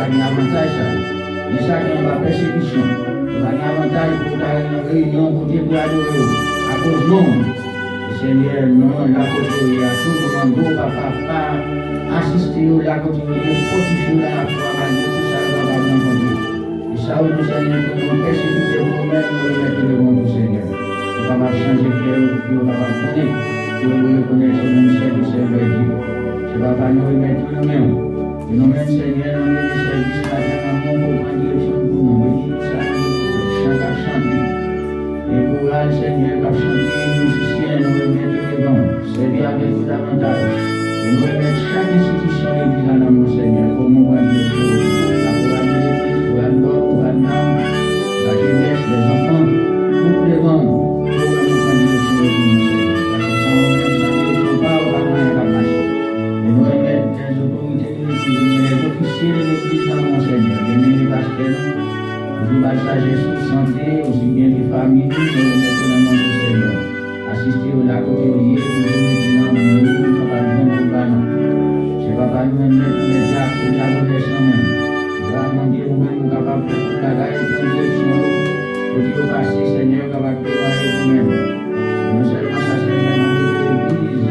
pas un avantage ça. Et ça qui est en persécution. Pas un avantage pour la réunion pour te adorer. À cause non. Seigneur, non, la côté à tout le monde, papa, assister au la côté, fortifier la foi, malgré tout ça, va pas rencontrer. Et ça, nous, Seigneur, que nous persécuter nous-mêmes, nous remettre devant nous, Seigneur. Nous va changer de cœur, nous va connaître, nous reconnaître ce même service, Seigneur Dieu. Je ne vais pas nous remettre nous-mêmes. Et nous-mêmes, Seigneur, nous mettons service matin, nous comprenons direction pour nous, bénis ça, chant à chanter. Et courage, Seigneur, à chanter, musiciens, nous remettre devant, servir avec tout davantage. Et nous remettre chaque institution de l'église en amour, Seigneur, pour nous rendre les choses. La couronne de l'église, pour la mort, pour la âme, la jeunesse, les enfants, tout devant, pour nous prendre direction de nous, Seigneur. Parce que sans nous-mêmes, sans direction, pas, on va rien à marcher. Et nous remettre les autorités de l'église, les officiers de l'église dans mon Seigneur, les pasteurs, aussi la sagesse, santé, aussi bien les familles, nous remettons dans mon Seigneur. Assister au lac au théorie, nous remettons dans mon Seigneur, papa, c'est papa, nous remettons les actes de la renaissance même. Vraiment, Dieu, nous-mêmes, capables de tout bagaille, de tout direction, pour Dieu passer, Seigneur, capable de préparer nous-mêmes. Non seulement ça, Seigneur, dans l'église,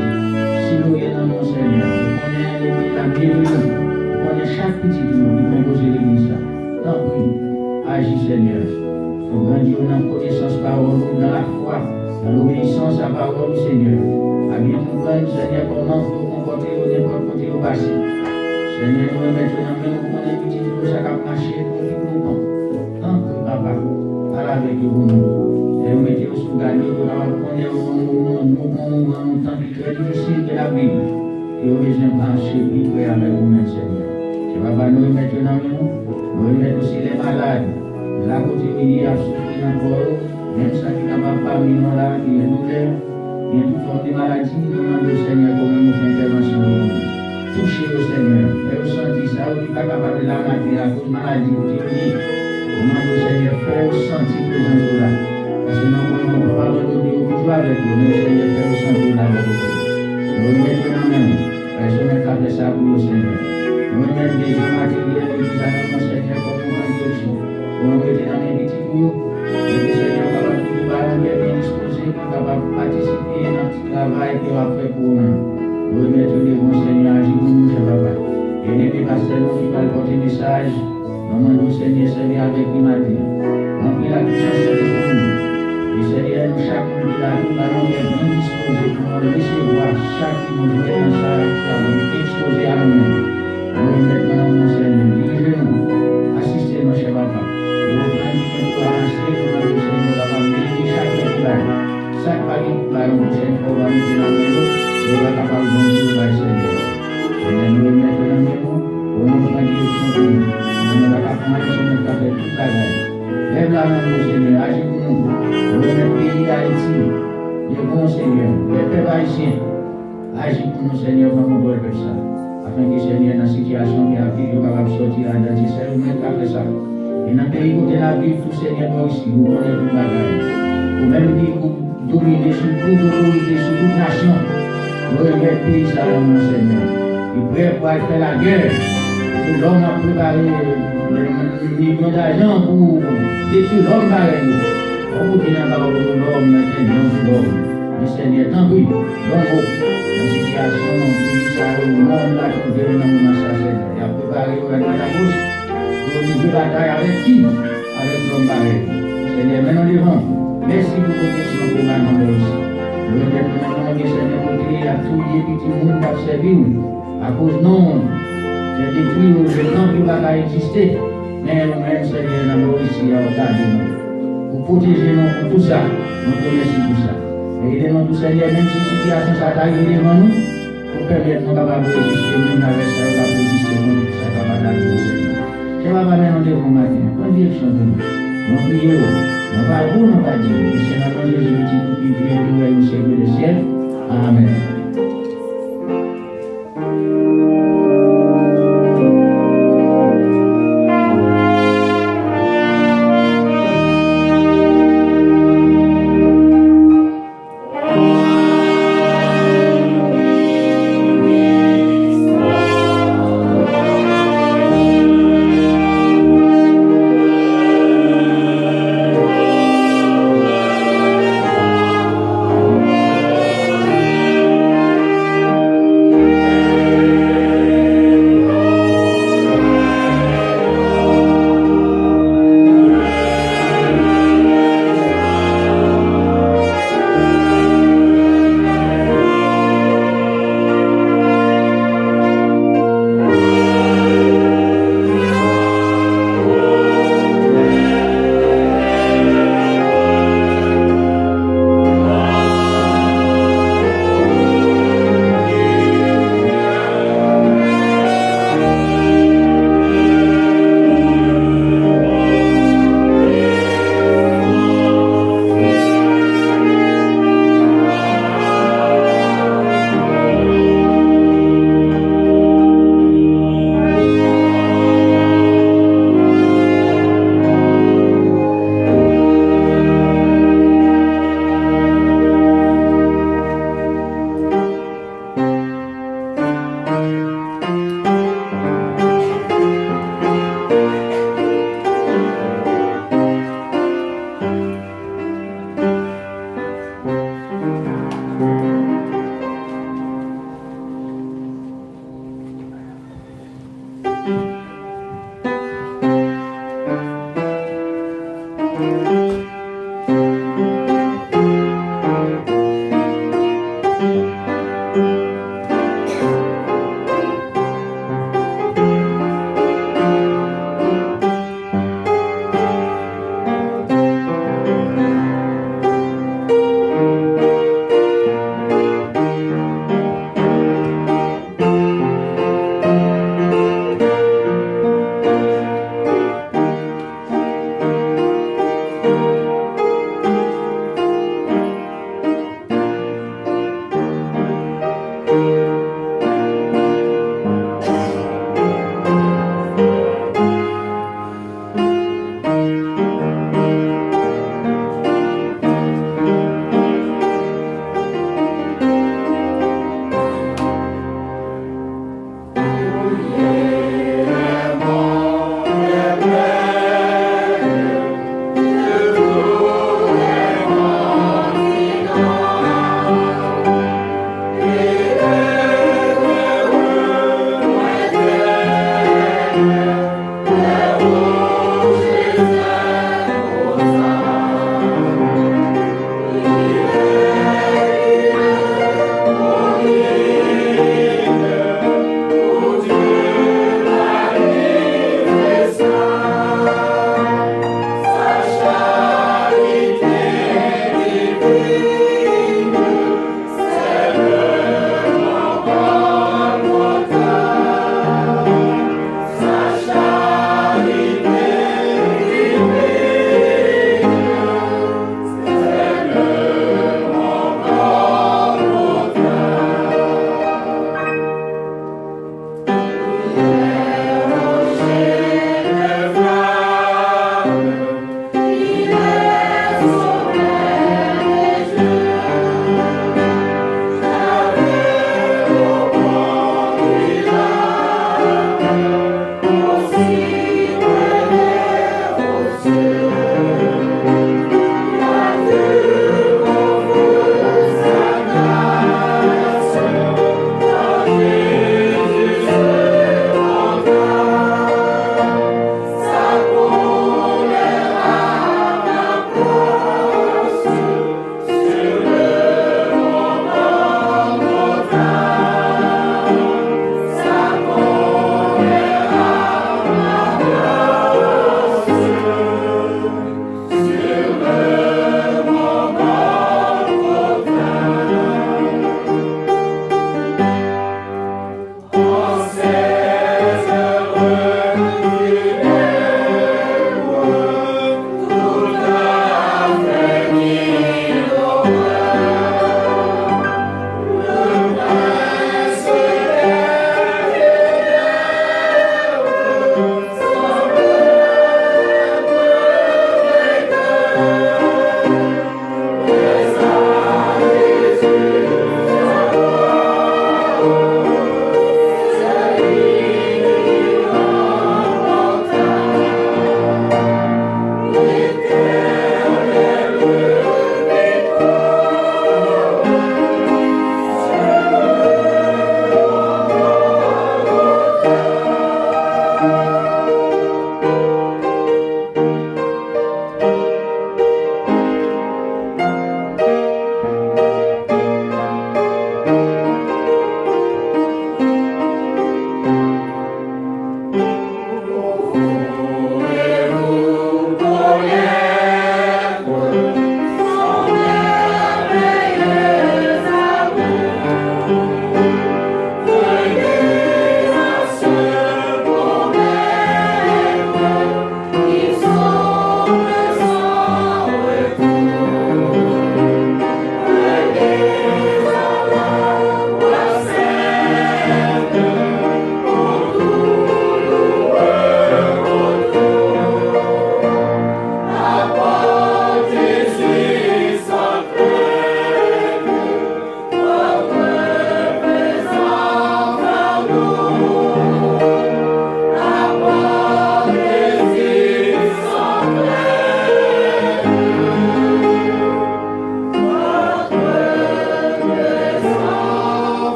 si nous est dans mon Seigneur, on connaît la bienvenue, on connaît chaque petit nous qui compose l'église. Tant pis. Agis, Seigneur. Nous grandir dans la connaissance parole, dans la foi, dans l'obéissance à la parole du Seigneur. À bien nous prendre, Seigneur, comment nous comporter au n'importe côté au passé. Seigneur, nous remettons dans la main, nous prenons petit peu ça qui marché, nous vivons longtemps. Tant que papa, parle avec vous, nous. Et nous mettons sous gagner, nous allons prendre un temps très difficile de la Bible. Et nous besoin de penser, prier avec vous-même, Seigneur. C'est papa, nous remettons dans la main, nous remettons aussi les malades. La continuité à souffrir encore, même ça qui n'a pas mis dans la vie, il y a toute forme de maladie, nous demandons au Seigneur comment nous faire intervention. Touchez au Seigneur, et vous sentez ça, vous n'êtes pas capable de la mater à cause de maladie, vous dites, demandez au Seigneur, faire sentir présence de là. Parce que nous ne pouvons pas abandonner au bout avec vous, mais le Seigneur fait sentir là avec vous. Nous remettons nous même, parce qu'on est capable de ça pour le Seigneur. Nous remettons des gens matériels, des gens Seigneur, pour nous rendre aussi. Nous mettons dans les petits coups, et le Seigneur va nous bien disposer, capable de participer dans le travail qu'il va faire pour nous. Nous remettons les bons Seigneur, agis pour nous, cher papa. Et les pasteurs qui va porter le message, nous demandons au Seigneur, servir avec lui matin. Remplis la puissance de nous. Et Seigneur, nous, chaque nous qui l'a nous allons être bien disposés pour nous recevoir chaque nous fait dans ça, pour nous exposer à nous-mêmes. Nous remettons dans mon Seigneur, dirigez-nous, assistez-nous, cher papa. Chaque pagi, nous sommes capable de nous Seigneur. Nous remettons dans nous, nous prendre direction pour nous. Nous avons capable de nous faire toute la vie. Lève la main, Seigneur, agis pour nous. Nous remettons le pays d'Haïti, les bons Seigneur, les peuples haïtiens. Agis pour nous, Seigneur, comme nous devons faire ça. Afin que Seigneur, dans la situation qui a vécu, nous capable de sortir à l'identité, c'est nous-mêmes qui avons fait ça. Et dans le pays où la vie, tout Seigneur, nous aussi, nous connaissons tout bagaille. Ou même dire pour dominer sur toute autorité, sur toute nation. Nous remettons le pays ça, mon Seigneur. Il prêt pour aller faire la guerre. Et l'homme a préparé des millions d'argent pour détruire l'homme pareil. On vous dit d'abord l'homme, maintenant l'homme. Mais Seigneur, tant pis, l'homme, la situation, ça, le monde, la chose, le moment, ça, Seigneur. Il a préparé la bouche. Pour nous bataille avec qui? Avec l'homme pareil. Seigneur, maintenant devant. Merci pour votre protection pour ma maman aussi. Nous remettons maintenant que Seigneur côté à tous les petits mondes qui ont servi. À cause non, c'est détruit le temps qui va exister. Mais nous-mêmes, Seigneur, nous avons ici à regarder nous. Pour protéger nous pour tout ça, nous te remercions pour ça. Et aidez-nous tout Seigneur, même si la situation s'attaque devant nous, pour permettre nous capables de résister, nous n'avons pas capable de résister, nous sommes capables de Seigneur. Je vais pas mettre devant matin, en direction de nous. Nous prions, nous parlons, nous pas dire. Et c'est notre Jésus qui vient de nous et Seigneur du ciel. Amen.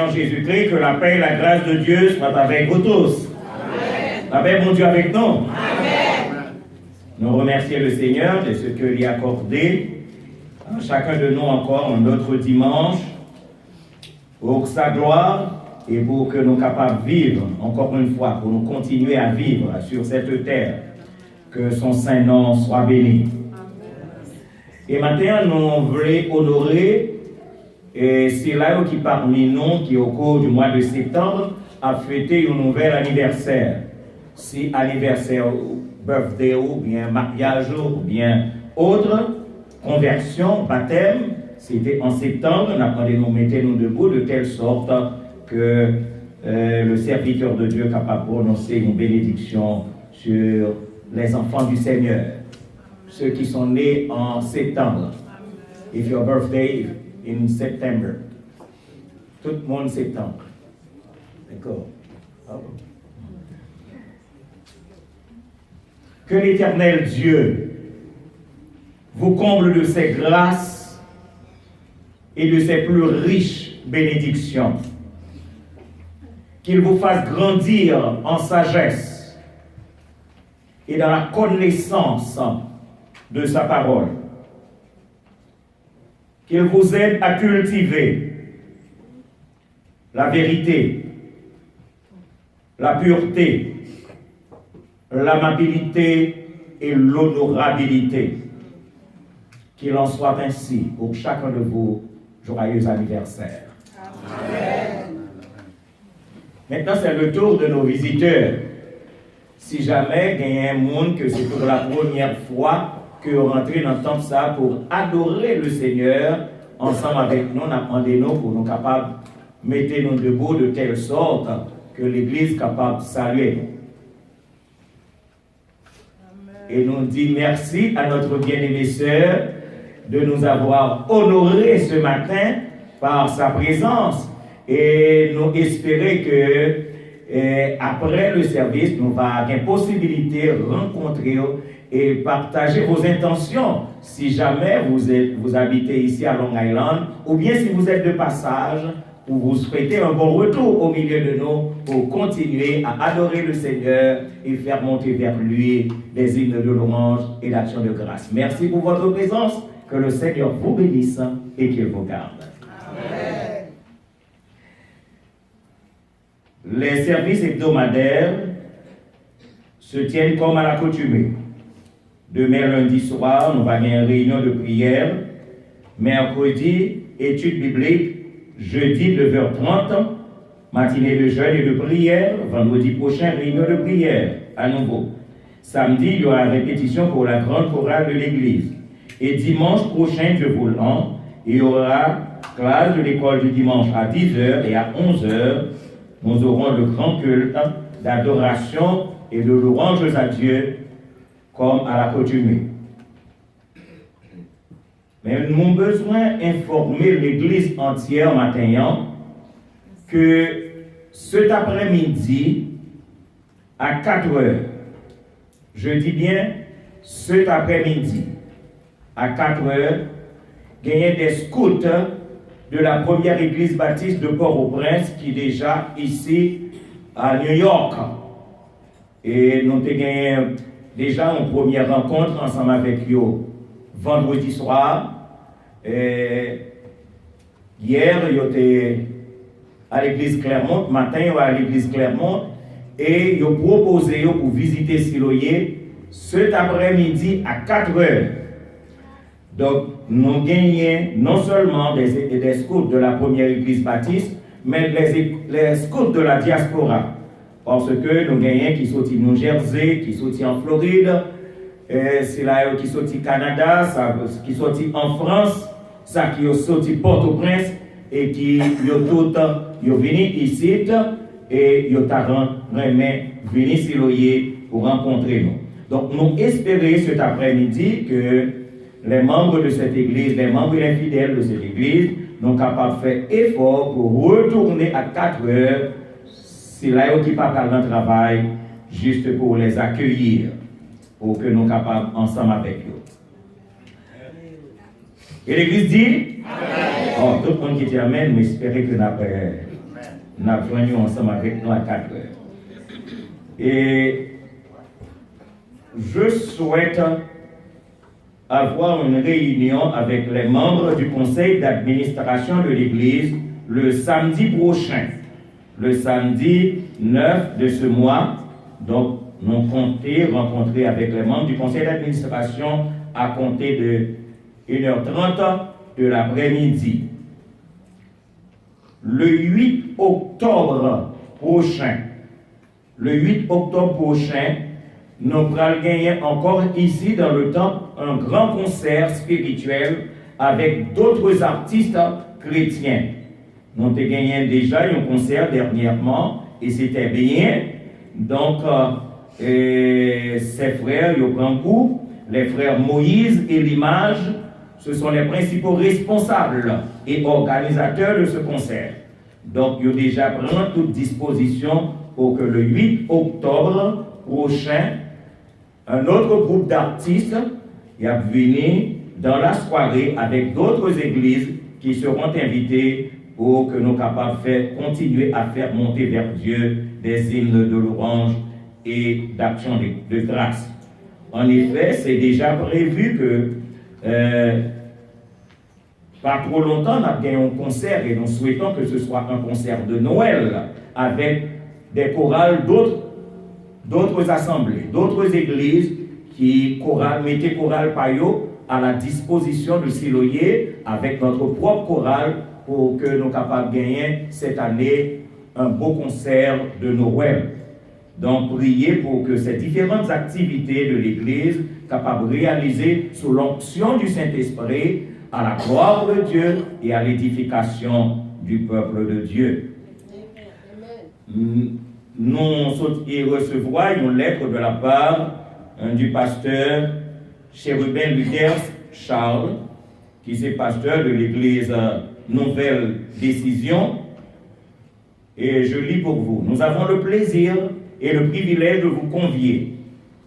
Seigneur Jésus-Christ, que la paix et la grâce de Dieu soient avec vous tous. Amen. La paix, mon Dieu, avec nous. Amen. Nous remercions le Seigneur de ce qu'il a accordé à chacun de nous encore un autre dimanche pour sa gloire et pour que nous soyons capables de vivre encore une fois, pour nous continuer à vivre sur cette terre. Que son saint nom soit béni. Et maintenant, nous voulons honorer c'est là qui parmi nous, qui au cours du mois de septembre, a fêté un nouvel anniversaire. Si anniversaire, birthday ou bien mariage ou bien autre, conversion, baptême, c'était en septembre, on a demandé de nous mettre nous debout de telle sorte que le serviteur de Dieu est capable de prononcer une bénédiction sur les enfants du Seigneur, ceux qui sont nés en septembre. If your birthday in September. Tout le monde septembre. D'accord. Que l'Éternel Dieu vous comble de ses grâces et de ses plus riches bénédictions. Qu'il vous fasse grandir en sagesse et dans la connaissance de sa parole. Qu'il vous aide à cultiver la vérité, la pureté, l'amabilité et l'honorabilité. Qu'il en soit ainsi pour chacun de vous. Joyeux anniversaire. Amen. Maintenant, c'est le tour de nos visiteurs. Si jamais il y a un monde que c'est pour la première fois que vous rentrez dans le temps ça pour adorer le Seigneur, ensemble avec nous, apprenez-nous pour nous capables de mettre nous debout de telle sorte que l'Église est capable de saluer. Et nous dit merci à notre bien-aimée sœur de nous avoir honorés ce matin par sa présence. Et nous espérons que après le service, nous allons avoir possibilité de rencontrer et partager vos intentions si jamais vous habitez ici à Long Island ou bien si vous êtes de passage ou vous souhaitez un bon retour au milieu de nous pour continuer à adorer le Seigneur et faire monter vers lui des hymnes de louange et d'action de grâce. Merci pour votre présence. Que le Seigneur vous bénisse et qu'il vous garde. Amen. Les services hebdomadaires se tiennent comme à l'accoutumée. Demain, lundi soir, nous allons avoir une réunion de prière. Mercredi, étude biblique. Jeudi, 9h30, matinée de jeûne et de prière. Vendredi prochain, réunion de prière, à nouveau. Samedi, il y aura répétition pour la grande chorale de l'église. Et dimanche prochain, Dieu voulant, il y aura classe de l'école du dimanche à 10h et à 11h. Nous aurons le grand culte d'adoration et de louanges à Dieu comme à l'accoutumée. Mais nous avons besoin d'informer l'Église entière matin que cet après-midi, à 4h, je dis bien cet après-midi, à 4h, il y a des scouts de la première église baptiste de Port-au-Prince qui est déjà ici à New York. Et nous avons gagné déjà une première rencontre ensemble avec eux vendredi soir. Et hier, ils étaient à l'église Clermont, matin, ils étaient à l'église Clermont, et ils ont proposé pour visiter Siloé cet après-midi à 4h. Donc, nous gagnons non seulement des scouts de la première église baptiste, mais les scouts de la diaspora. Parce que nous gagnons qui sont au New Jersey, qui sont en Floride, c'est là qui sont au Canada, qui sont en France, ça qui sont au Port-au-Prince, et qui sont venus ici, et ils sont venus ici pour rencontrer nous. Donc, nous espérons cet après-midi que les membres de cette église, les membres infidèles de cette église, sont capables de faire effort pour retourner à 4 heures. C'est là qui partent dans le travail, juste pour les accueillir, pour que nous soyons capables ensemble avec eux. Et l'église dit Amen. Oh, tout le monde qui dit Amen, mais espérez que nous nous avons joint ensemble avec nous à 4 heures. Et je souhaite avoir une réunion avec les membres du conseil d'administration de l'Église le samedi prochain, le samedi 9 de ce mois. Donc, nous comptons rencontrer avec les membres du conseil d'administration à compter de 1h30 de l'après-midi. Le 8 octobre prochain, nous allons gagner encore ici dans le temple un grand concert spirituel avec d'autres artistes chrétiens. Nous avons gagné déjà un concert dernièrement et c'était bien. Donc, ces frères, ils prennent coup, les frères Moïse et l'Image, ce sont les principaux responsables et organisateurs de ce concert. Donc, ils ont déjà pris toute disposition pour que le 8 octobre prochain, un autre groupe d'artistes est venu dans la soirée avec d'autres églises qui seront invitées pour que nous capables de faire, continuer à faire monter vers Dieu des hymnes de louange et d'action de grâce. En effet, c'est déjà prévu que pas trop longtemps, nous avons gagné un concert et nous souhaitons que ce soit un concert de Noël avec des chorales d'autres assemblées, d'autres églises qui mettaient chorale paillot à la disposition de Siloyer avec notre propre chorale pour que nous soyons capables de gagner cette année un beau concert de Noël. Donc, priez pour que ces différentes activités de l'Église capables de réaliser sous l'onction du Saint-Esprit à la gloire de Dieu et à l'édification du peuple de Dieu. Nous recevrons une lettre de la part du pasteur Chérubin Luther Charles, qui est pasteur de l'Église Nouvelle Décision. Et je lis pour vous. Nous avons le plaisir et le privilège de vous convier,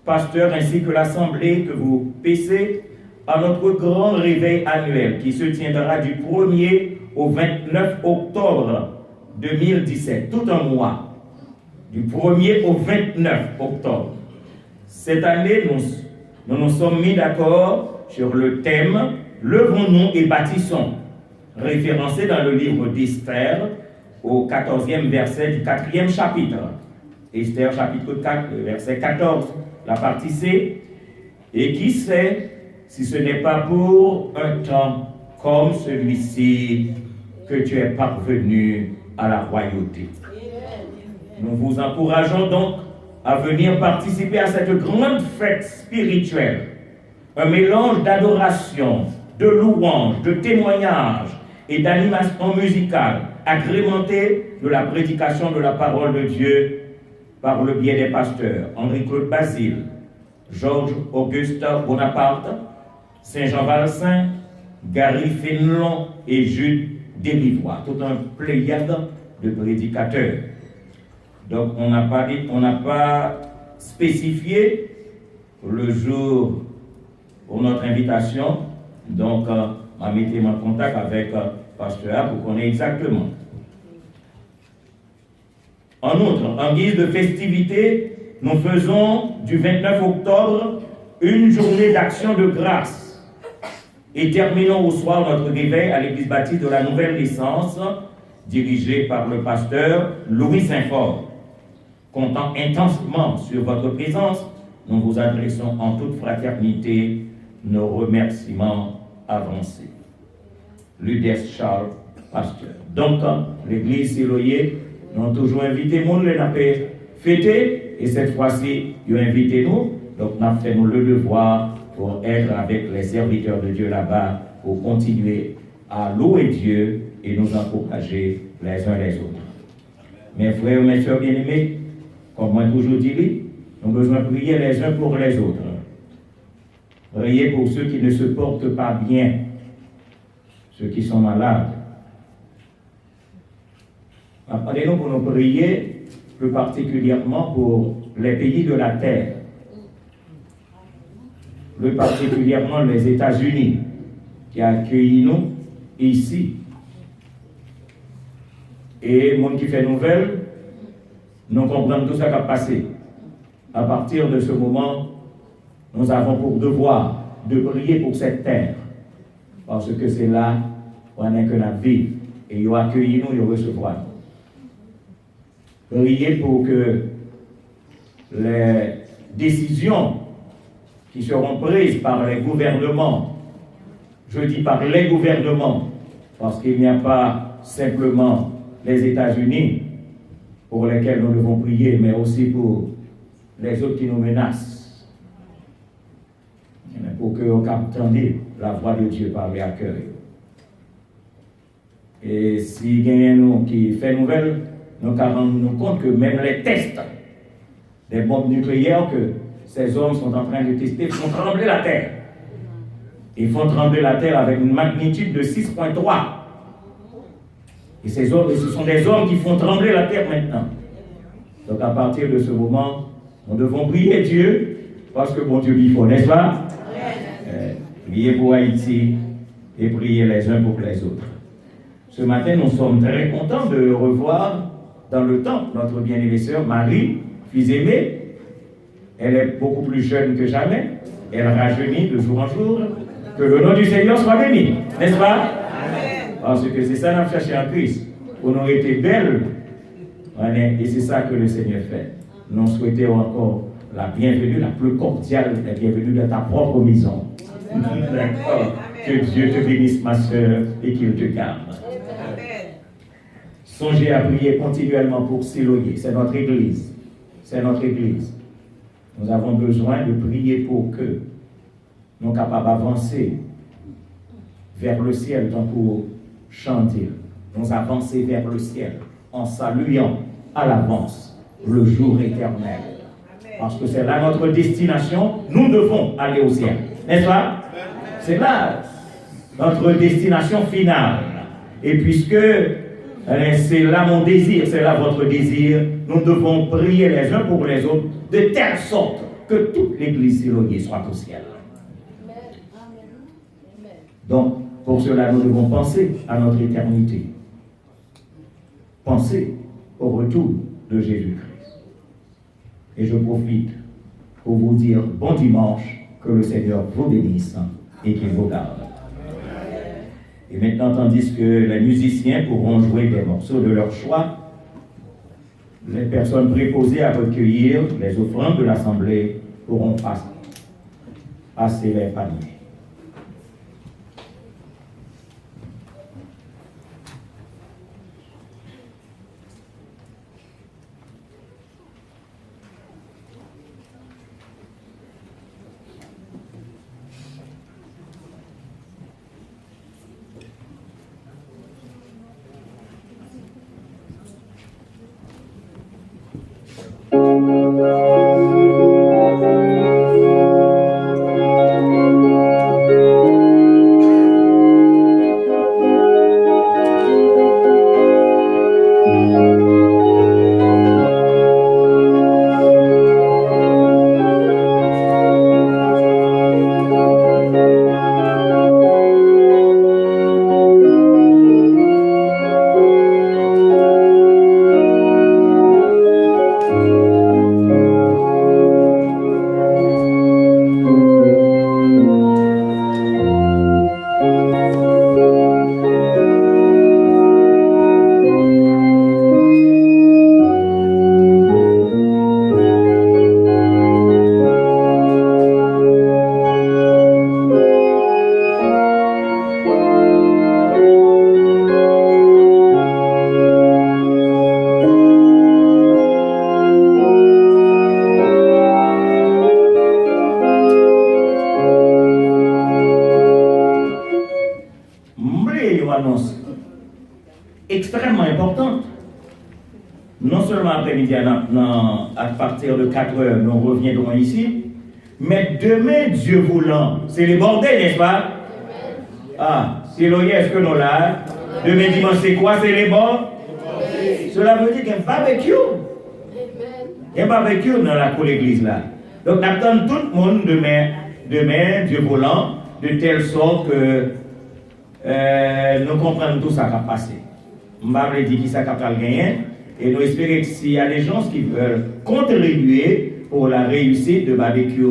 pasteur ainsi que l'assemblée, que vous paissez à notre grand réveil annuel qui se tiendra du 1er au 29 octobre 2017, tout un mois, du 1er au 29 octobre. Cette année, nous nous sommes mis d'accord sur le thème « Levons-nous et bâtissons », référencé dans le livre d'Esther, au 14e verset du 4e chapitre. Esther chapitre 4, verset 14, la partie C. Et qui sait si ce n'est pas pour un temps comme celui-ci que tu es parvenu à la royauté. Nous vous encourageons donc à venir participer à cette grande fête spirituelle. Un mélange d'adoration, de louange, de témoignage et d'animation musicale, agrémentée de la prédication de la parole de Dieu par le biais des pasteurs Henri-Claude Basile, Georges Auguste Bonaparte, Saint-Jean Valsin, Gary Fénelon et Jude Dérivois, tout un pléiade de prédicateurs. Donc on n'a pas spécifié le jour pour notre invitation, donc on mettez en contact avec pasteur pour qu'on ait exactement. En outre, en guise de festivité, nous faisons du 29 octobre une journée d'action de grâce et terminons au soir notre réveil à l'église baptiste de la Nouvelle Naissance, dirigée par le pasteur Louis Saint-Fort. Comptant intensement sur votre présence, nous vous adressons en toute fraternité nos remerciements avancés. Luther Charles, pasteur. Donc, l'église Siloyer, nous avons toujours invité nous, les n'a fêté, et cette fois-ci, ils ont invité nous, donc nous avons fait le devoir pour être avec les serviteurs de Dieu là-bas, pour continuer à louer Dieu et nous encourager les uns les autres. Mes frères et mes soeurs bien-aimés, comme moi toujours dit, nous avons besoin de prier les uns pour les autres. Priez pour ceux qui ne se portent pas bien, ceux qui sont malades. Appelez-nous pour nous prier plus particulièrement pour les pays de la terre, plus particulièrement les États-Unis qui accueillent nous ici. Et le monde qui fait nouvelle, nous comprenons tout ça qui a passé. À partir de ce moment, nous avons pour devoir de prier pour cette terre. Parce que c'est là où on est que la vie. Et il a accueilli nous, il recevoir. Prier pour que les décisions qui seront prises par les gouvernements, je dis par les gouvernements, parce qu'il n'y a pas simplement les États-Unis pour lesquels nous devons prier, mais aussi pour les autres qui nous menacent. Pour qu'on entende la voix de Dieu par les accueils. Et si il y a nous qui fait nouvelle, nous rendons compte que même les tests des bombes nucléaires que ces hommes sont en train de tester font trembler la Terre. Ils font trembler la Terre avec une magnitude de 6,3. Et ce sont des hommes qui font trembler la Terre maintenant. Donc à partir de ce moment, nous devons prier Dieu, parce que bon Dieu il faut, n'est-ce pas? Prier pour Haïti et prier les uns pour les autres. Ce matin, nous sommes très contents de revoir dans le temple notre bien-aimée sœur Marie, fils aimée. Elle est beaucoup plus jeune que jamais. Elle rajeunit de jour en jour. Que le nom du Seigneur soit béni, n'est-ce pas? Amen. Parce que c'est ça qu'on cherché en Christ. Pour nous été belles. Et c'est ça que le Seigneur fait. Nous souhaitons encore la bienvenue, la plus cordiale, la bienvenue dans ta propre maison. D'accord. Que Dieu te bénisse, ma soeur, et qu'il te garde. Amen. Songez à prier continuellement pour Siloé. C'est notre église. C'est notre église. Nous avons besoin de prier pour que nous soyons capables d'avancer vers le ciel, tant pour chanter. Nous avancer vers le ciel en saluant à l'avance le jour éternel. Parce que c'est là notre destination. Nous devons aller au ciel. N'est-ce pas? C'est là notre destination finale. Et puisque c'est là mon désir, c'est là votre désir, nous devons prier les uns pour les autres de telle sorte que toute l'église Siloé soit au ciel. Donc, pour cela, nous devons penser à notre éternité. Penser au retour de Jésus-Christ. Et je profite pour vous dire bon dimanche, que le Seigneur vous bénisse et qu'il vous garde. Et maintenant, tandis que les musiciens pourront jouer des morceaux de leur choix, les personnes préposées à recueillir les offrandes de l'Assemblée pourront passer les paniers. Extrêmement importante. Non seulement après-midi, à partir de 4 heures, nous reviendrons ici, mais demain, Dieu voulant, c'est les bordels, n'est-ce pas? Ah, c'est l'oyer, est-ce que nous là? Demain dimanche, c'est quoi? C'est les bords? Cela veut dire qu'il y a un barbecue. Il y a un barbecue dans la cour l'église là. Donc, nous attendons tout le monde demain, Dieu voulant, de telle sorte que nous comprenons tout ça qui a passé. je ne vais pas dire qui ça va gagner. Et nous espérons que s'il y a des gens qui veulent contribuer pour la réussite de barbecue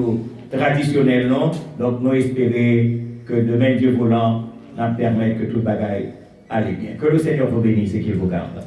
traditionnel, non, donc nous espérons que demain, Dieu voulant, nous permettre que tout le bagaille aille bien. Que le Seigneur vous bénisse et qu'il vous garde.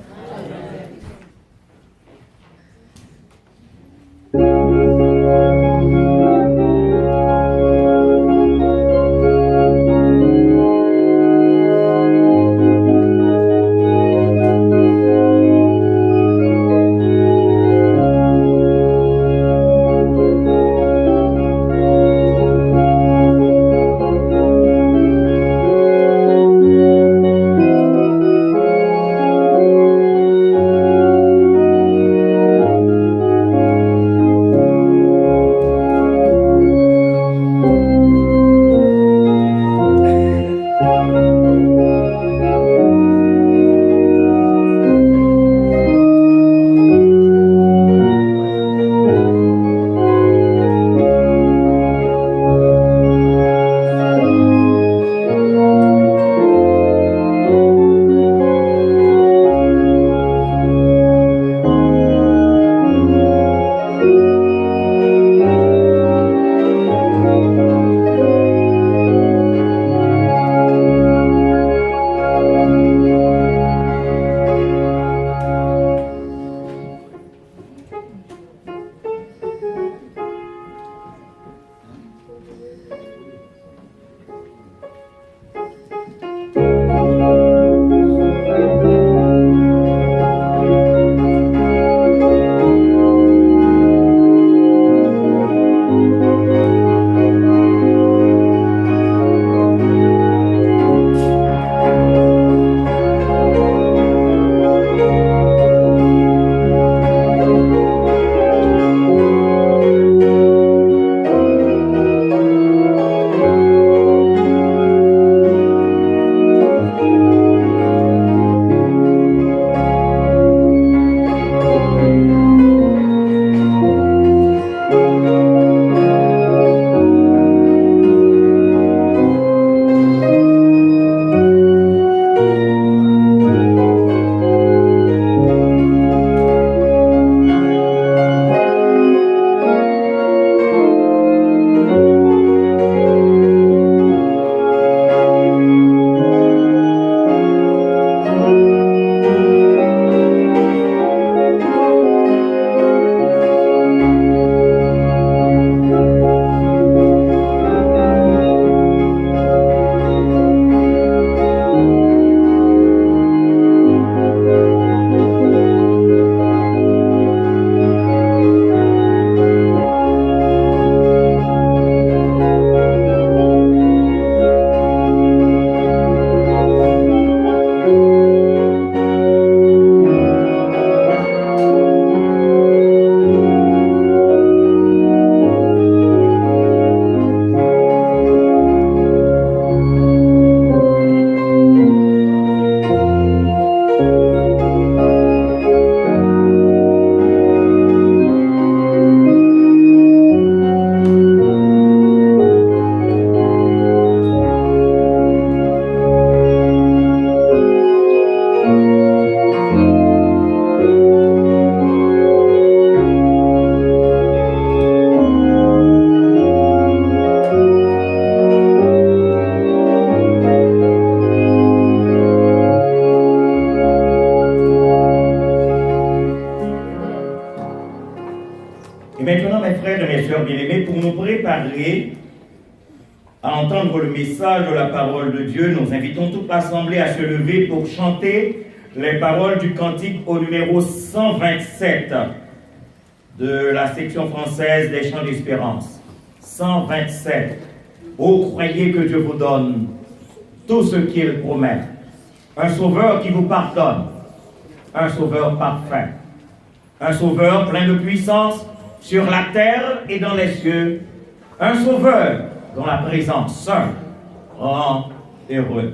bien-aimés, pour nous préparer à entendre le message de la parole de Dieu, nous invitons toute l'Assemblée à se lever pour chanter les paroles du cantique au numéro 127 de la section française des Chants d'Espérance. 127. Oh, croyez que Dieu vous donne tout ce qu'il promet. Un sauveur qui vous pardonne. Un sauveur parfait. Un sauveur plein de puissance sur la terre et dans les cieux. Un sauveur dont la présence seule rend heureux.